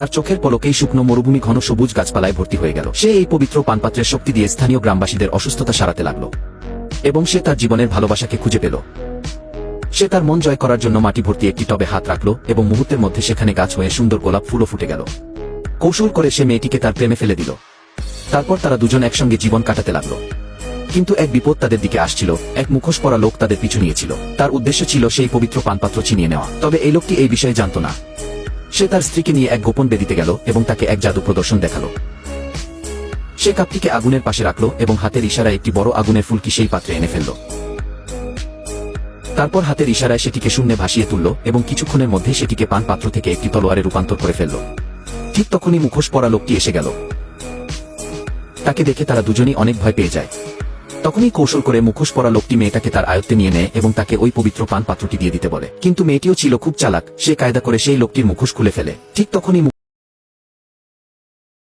আর চোখের পলকেই শুকনো মরুভূমি ঘন সবুজ গাছপালায় ভর্তি হয়ে গেল। সে এই পবিত্র পানপাত্রের শক্তি দিয়ে স্থানীয় গ্রামবাসীদের অসুস্থতা সারাতে লাগল এবং সে তার জীবনের ভালোবাসাকে খুঁজে পেল। সে তার মন জয় করার জন্য মাটি ভর্তি একটি টবে হাত রাখল এবং মুহূর্তের মধ্যে সেখানে গাছ হয়ে সুন্দর গোলাপ ফুলও ফুটে গেল। কৌশল করে সে মেয়েটিকে তার প্রেমে ফেলে দিল। তারপর তারা দুজন একসঙ্গে জীবন কাটাতে লাগলো। কিন্তু এক বিপদ তাদের দিকে আসছিল। এক মুখোশ পরা লোক তাদের পিছু নিয়েছিল। তার উদ্দেশ্য ছিল সেই পবিত্র পানপাত্র ছিনিয়ে নেওয়া। তবে এই লোকটি এই বিষয়ে জানত না। সে তার স্ত্রীকে নিয়ে এক গোপন বেদিতে গেল এবং তাকে এক জাদু প্রদর্শন দেখালো। সে কাপটিকে আগুনের পাশে রাখল এবং হাতের ইশারায় একটি বড় আগুনের ফুলকি সেই পাত্রে এনে ফেলল। তারপর হাতের ইশারায় সেটিকে শূন্যে ভাসিয়ে তুলল এবং কিছুক্ষণের মধ্যে সেটিকে পান পাত্র থেকে একটি তলোয়ারে রূপান্তর করে ফেলল। ঠিক তখনই মুখোশ পরা লোকটি এসে গেল। তাকে দেখে তারা দুজনেই অনেক ভয় পেয়ে যায়। তখনই কৌশল করে মুখোশ পরা লোকটি মেয়েটাকে তার আয়ত্তে নিয়ে নেয় এবং তাকে ওই পবিত্র পান পাত্রটি দিয়ে দিতে বলে। কিন্তু মেয়েটিও ছিল খুব চালাক। সে কায়দা করে সেই লোকটির মুখোশ খুলে ফেলে। ঠিক তখনই